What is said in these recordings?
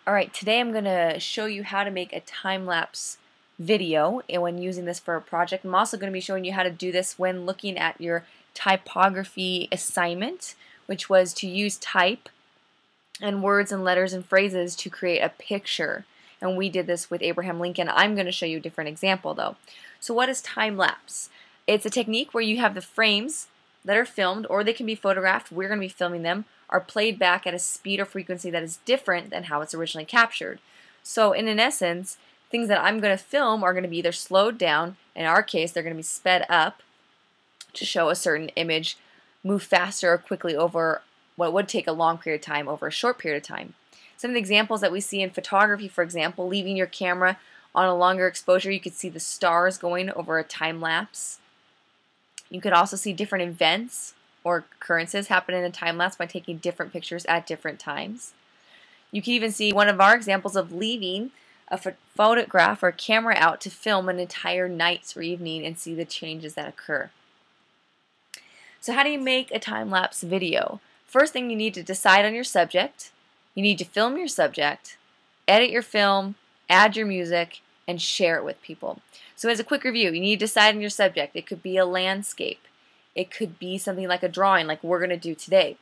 Alright, today I'm going to show you how to make a time-lapse video and when using this for a project. I'm also going to be showing you how to do this when looking at your typography assignment, which was to use type and words and letters and phrases to create a picture. And we did this with Abraham Lincoln. I'm going to show you a different example though. So what is time-lapse? It's a technique where you have the frames that are filmed, or they can be photographed, we're going to be filming them, are played back at a speed or frequency that is different than how it's originally captured. So in essence, things that I'm going to film are going to be either slowed down, in our case they're going to be sped up to show a certain image move faster or quickly over what would take a long period of time over a short period of time. Some of the examples that we see in photography, for example, leaving your camera on a longer exposure, you could see the stars going over a time lapse. You could also see different events or occurrences happen in a time lapse by taking different pictures at different times. You can even see one of our examples of leaving a photograph or camera out to film an entire night or evening and see the changes that occur. So how do you make a time-lapse video? First thing, you need to decide on your subject. You need to film your subject, edit your film, add your music, and share it with people. So as a quick review, you need to decide on your subject. It could be a landscape. It could be something like a drawing like we're going to do today.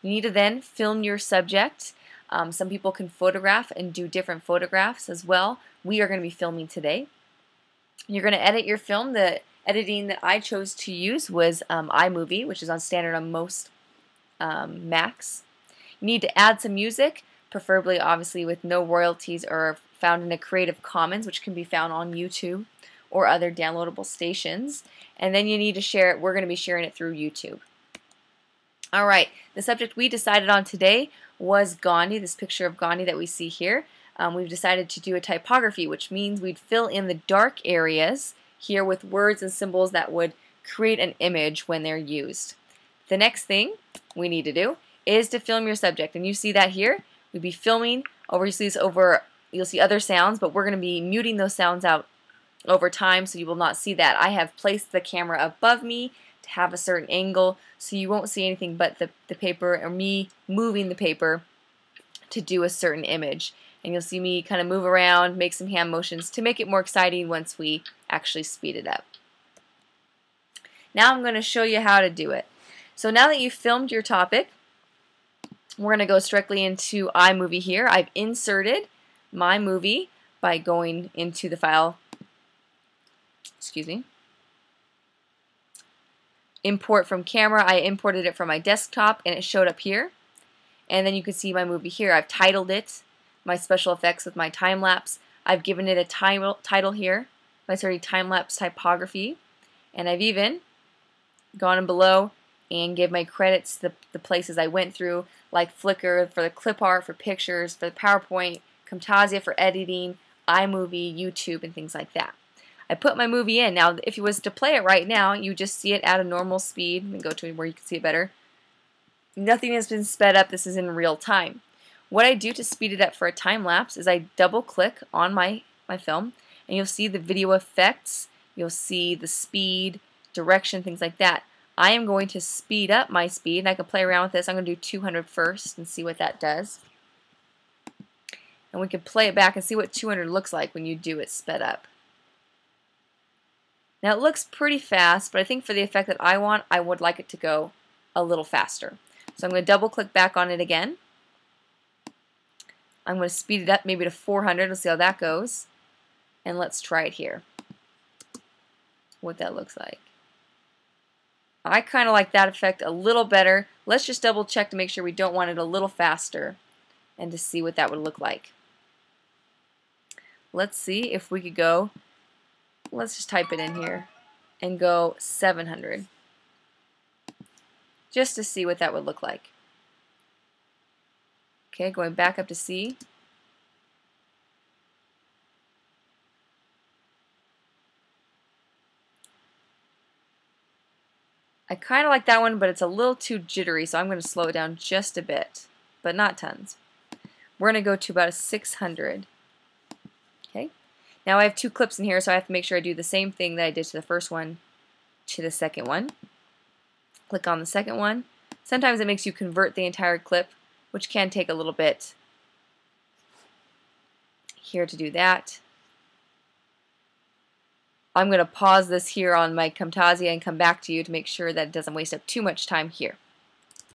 You need to then film your subject. Some people can photograph and do different photographs as well. We are going to be filming today. You're going to edit your film. The editing that I chose to use was iMovie, which is on standard on most Macs. You need to add some music, preferably obviously with no royalties or found in a Creative Commons, which can be found on YouTube or other downloadable stations. And then you need to share it. We're going to be sharing it through YouTube. Alright, the subject we decided on today was Gandhi, this picture of Gandhi that we see here. We've decided to do a typography, which means we'd fill in the dark areas here with words and symbols that would create an image when they're used. The next thing we need to do is to film your subject, and you see that here. We'd be filming you'll see other sounds, but we're going to be muting those sounds out over time, so you will not see that. I have placed the camera above me to have a certain angle, so you won't see anything but the paper, or me moving the paper to do a certain image. And you'll see me kind of move around, make some hand motions to make it more exciting once we actually speed it up. Now I'm going to show you how to do it. So now that you've filmed your topic, we're going to go directly into iMovie here. I've inserted my movie by going into the file, import from camera. I imported it from my desktop and it showed up here. And then you can see my movie here. I've titled it, my special effects with my time lapse. I've given it a title here, my time-lapse typography. And I've even gone in below and give my credits to the places I went through, like Flickr for the clip art, for pictures, for the PowerPoint, Camtasia for editing, iMovie, YouTube, and things like that. I put my movie in. Now, if you was to play it right now, you just see it at a normal speed. Let me go to where you can see it better. Nothing has been sped up. This is in real time. What I do to speed it up for a time lapse is I double click on my film, and you'll see the video effects. You'll see the speed, direction, things like that. I am going to speed up my speed, and I can play around with this. I'm going to do 200 first and see what that does. And we can play it back and see what 200 looks like when you do it sped up. Now it looks pretty fast, but I think for the effect that I want, I would like it to go a little faster. So I'm going to double click back on it again. I'm going to speed it up maybe to 400. Let's see how that goes. And let's try it here. What that looks like. I kind of like that effect a little better. Let's just double check to make sure we don't want it a little faster and to see what that would look like. Let's see if we could go, let's just type it in here and go 700 just to see what that would look like. Okay, going back up to C. I kind of like that one, but it's a little too jittery, so I'm going to slow it down just a bit, but not tons. We're going to go to about a 600. Okay. Now I have two clips in here, so I have to make sure I do the same thing that I did to the first one to the second one. Click on the second one. Sometimes it makes you convert the entire clip, which can take a little bit here to do that. I'm going to pause this here on my Camtasia and come back to you to make sure that it doesn't waste up too much time here.